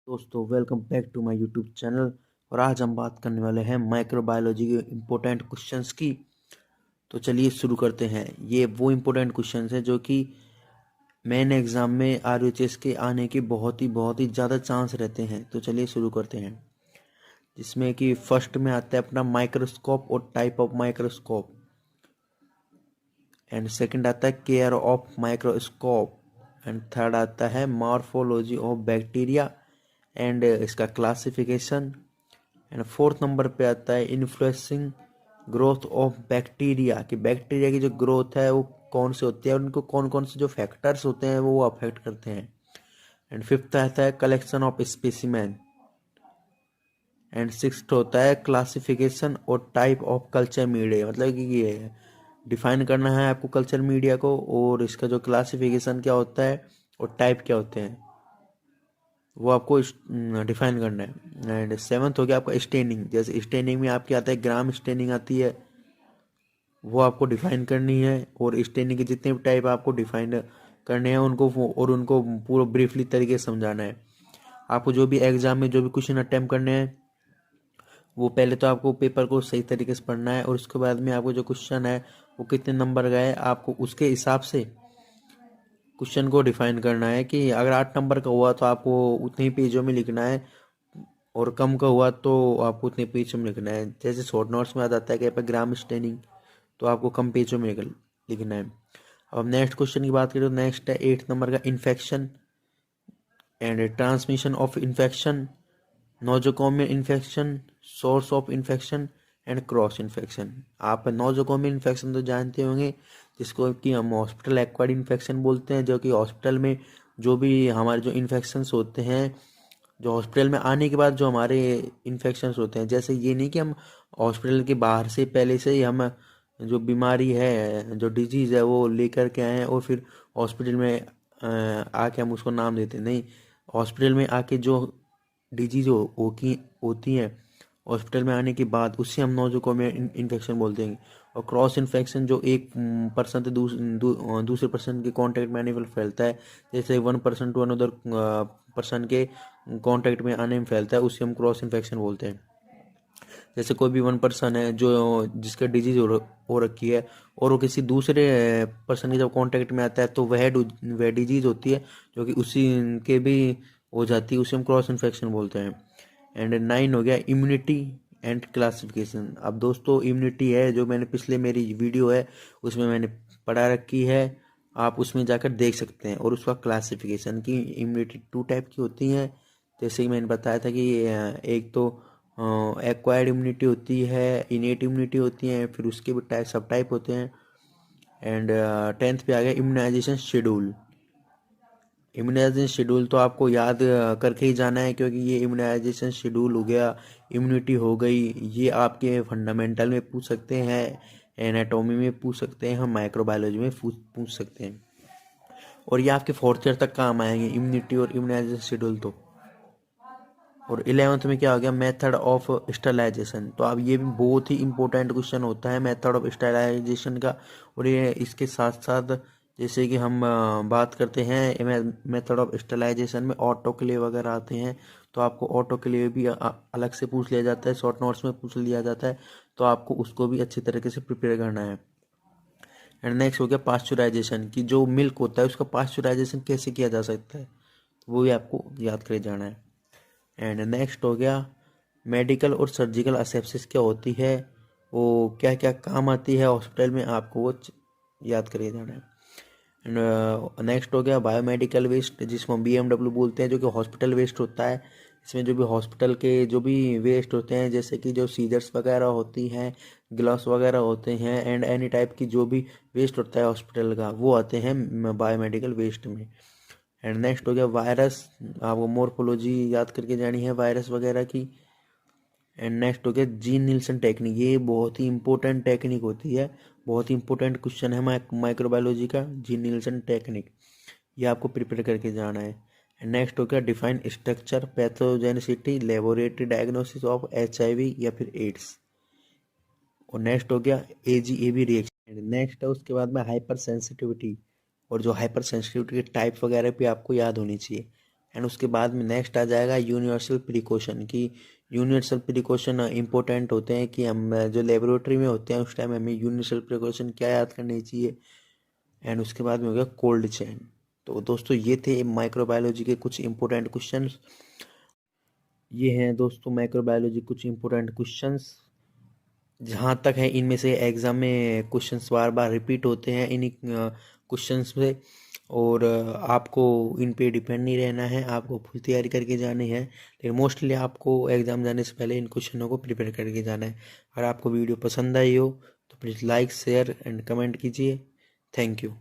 दोस्तों welcome back to my YouTube channel. और आज हम बात करने वाले हैं माइक्रोबायोलॉजी के इम्पोर्टेंट क्वेश्चंस की। तो चलिए शुरू करते हैं। ये वो इम्पोर्टेंट क्वेश्चंस हैं जो कि मेन एग्जाम में आरयूएचएस के आने के बहुत ही ज़्यादा चांस रहते हैं। तो चलिए शुरू करते हैं, जिसमें कि फर्स्ट में आता है अपना माइक्रोस्कोप और type of microscope, and second आता है care of microscope, and third आता है मॉर्फोलॉजी ऑफ बैक्टीरिया एंड इसका क्लासिफिकेशन, एंड फोर्थ नंबर पे आता है इन्फ्लुएंसिंग ग्रोथ ऑफ बैक्टीरिया, कि बैक्टीरिया की जो ग्रोथ है वो कौन से होती है और उनको कौन कौन से जो फैक्टर्स होते हैं वो अफेक्ट करते हैं। एंड फिफ्थ आता है collection of specimen, and sixth होता है क्लासिफिकेशन और टाइप ऑफ कल्चर मीडिया। मतलब कि ये डिफाइन करना है आपको कल्चर मीडिया को, और इसका जो क्लासिफिकेशन क्या होता है और टाइप क्या होते हैं वो आपको डिफाइन करना है। एंड सेवन्थ हो गया आपका स्टेनिंग। जैसे स्टेनिंग में आपकी आता है ग्राम स्टेनिंग आती है, वो आपको डिफाइन करनी है। और स्टेनिंग के जितने भी टाइप आपको डिफाइन करने हैं उनको पूरा ब्रीफली तरीके से समझाना है। आपको जो भी एग्जाम में जो भी क्वेश्चन अटेम्प्ट करने हैं वो पहले तो आपको पेपर को सही तरीके से पढ़ना है, और उसके बाद में आपको जो क्वेश्चन है वो कितने नंबर का है आपको उसके हिसाब से क्वेश्चन को डिफाइन करना है। कि अगर 8 नंबर का हुआ तो आपको उतने ही पेजों में लिखना है, और कम का हुआ तो आपको उतने पेजों में लिखना है। जैसे शॉर्ट नोट्स में आ जाता है कि ग्राम स्टेनिंग, तो आपको कम पेजों में लिखना है। अब नेक्स्ट क्वेश्चन की बात करें तो नेक्स्ट है 8 नंबर का infection and transmission of infection, nosocomial infection, source of infection and cross infection. आप नोजोकोमियल इन्फेक्शन तो जानते होंगे, जिसको कि हम हॉस्पिटल एक्वायर्ड इन्फेक्शन बोलते हैं, जो कि हॉस्पिटल में जो भी हमारे जो इन्फेक्शंस होते हैं, जो हॉस्पिटल में आने के बाद जो हमारे इन्फेक्शंस होते हैं। जैसे ये नहीं कि हम हॉस्पिटल के बाहर से पहले से ही हम जो बीमारी है, जो डिजीज़ है वो लेकर के आए हैं और फिर हॉस्पिटल में आके हम उसको नाम देते हैं। नहीं, हॉस्पिटल में आके जो डिजीज होती हैं हॉस्पिटल में आने के बाद, उससे हम नोजोकोमियल इन्फेक्शन बोलते हैं। और क्रॉस इन्फेक्शन जो एक पर्सन से दूसरे पर्सन के कांटेक्ट में आने पर फैलता है, जैसे 1 पर्सन टू अनदर पर्सन के कांटेक्ट में आने में फैलता है, उससे हम क्रॉस इन्फेक्शन बोलते हैं। जैसे कोई भी 1 पर्सन है जो जिसका डिजीज हो रखी है, और वो किसी दूसरे पर्सन के जब कांटेक्ट में आता है तो वह डिजीज होती है जो कि उसी के भी हो जाती है, उसे हम क्रॉस इन्फेक्शन बोलते हैं। एंड 9 हो गया इम्यूनिटी एंड क्लासिफिकेशन। अब दोस्तों इम्यूनिटी है जो मैंने पिछले मेरी वीडियो है उसमें मैंने पढ़ा रखी है, आप उसमें जाकर देख सकते हैं। और उसका क्लासिफिकेशन की इम्यूनिटी 2 टाइप की होती हैं, जैसे कि मैंने बताया था कि एक तो एक्वायर्ड इम्यूनिटी होती है, इनेट इम्यूनिटी होती है, फिर उसके भी सब टाइप होते हैं। एंड 10th पे आ गया इम्यूनाइजेशन शेड्यूल। इम्यूनाइजेशन शेड्यूल तो आपको याद करके ही जाना है, क्योंकि ये इम्यूनाइजेशन शेड्यूल हो गया, इम्यूनिटी हो गई, ये आपके फंडामेंटल में पूछ सकते हैं, एनाटॉमी में पूछ सकते हैं, हम माइक्रोबायोलॉजी में पूछ सकते हैं, और ये आपके 4th ईयर तक काम आएंगे इम्यूनिटी और इम्यूनाइजेशन शेड्यूल तो। और 11th में क्या हो गया मेथड ऑफ स्टरलाइजेशन। तो अब ये भी बहुत ही इंपॉर्टेंट क्वेश्चन होता है मेथड ऑफ स्टरलाइजेशन का। और ये इसके साथ साथ जैसे कि हम बात करते हैं मेथड ऑफ स्टरलाइजेशन में ऑटोक्लेव वगैरह आते हैं, तो आपको ऑटोक्लेव भी अलग से पूछ लिया जाता है, शॉर्ट नोट्स में पूछ लिया जाता है, तो आपको उसको भी अच्छी तरीके से प्रिपेयर करना है। एंड नेक्स्ट हो गया पास्चुराइजेशन, की जो मिल्क होता है उसका पास्चुराइजेशन कैसे किया जा सकता है, वो भी आपको याद करे जाना है। एंड नेक्स्ट हो गया मेडिकल और सर्जिकल असेप्सिस क्या होती है, वो क्या क्या काम आती है हॉस्पिटल में, आपको वो याद करिए जाना है। एंड नेक्स्ट हो गया बायोमेडिकल वेस्ट, जिसको हम BMW बोलते हैं, जो कि हॉस्पिटल वेस्ट होता है। इसमें जो भी हॉस्पिटल के जो भी वेस्ट होते हैं, जैसे कि जो सीजर्स वगैरह होती हैं, ग्लव्स वगैरह होते हैं, एंड एनी टाइप की जो भी वेस्ट होता है हॉस्पिटल का, वो आते हैं बायोमेडिकल वेस्ट में। एंड नेक्स्ट हो गया वायरस, आपको मोर्फोलॉजी याद करके जानी है वायरस वगैरह की। एंड नेक्स्ट हो गया जीन निल्सन टेक्निक, ये बहुत ही इंपॉर्टेंट टेक्निक होती है, बहुत ही इंपॉर्टेंट क्वेश्चन है माइक्रोबायोलॉजी का, जीन निल्सन टेक्निक, ये आपको प्रिपेयर करके जाना है। एंड नेक्स्ट हो गया define structure pathogenicity laboratory diagnosis of HIV या फिर एड्स। और नेक्स्ट हो गया AGAB रिएक्शन। नेक्स्ट है उसके बाद में हाइपर सेंसिटिविटी, और जो हाइपर सेंसिटिविटी के टाइप वगैरह भी आपको याद होनी चाहिए। एंड उसके बाद में नेक्स्ट आ जाएगा यूनिवर्सल प्रिकॉशन की। यूनिवर्सल प्रिकॉशन इंपॉर्टेंट होते हैं कि हम जो लेबोरेटरी में होते हैं उस टाइम हमें यूनिवर्सल प्रिकॉशन क्या याद करनी चाहिए। एंड उसके बाद में हो गया कोल्ड चेन। तो दोस्तों ये थे माइक्रोबायोलॉजी के कुछ इंपॉर्टेंट क्वेश्चंस। ये हैं दोस्तों माइक्रोबायोलॉजी कुछ इंपॉर्टेंट क्वेश्चंस। जहाँ तक है इनमें से एग्ज़ाम में क्वेश्चंस बार बार रिपीट होते हैं इन्हीं क्वेश्चंस से, और आपको इन पे डिपेंड नहीं रहना है, आपको फुल तैयारी करके जानी है। लेकिन मोस्टली आपको एग्ज़ाम जाने से पहले इन क्वेश्चनों को प्रिपेयर करके जाना है। अगर आपको वीडियो पसंद आई हो तो please like share and comment कीजिए। Thank you.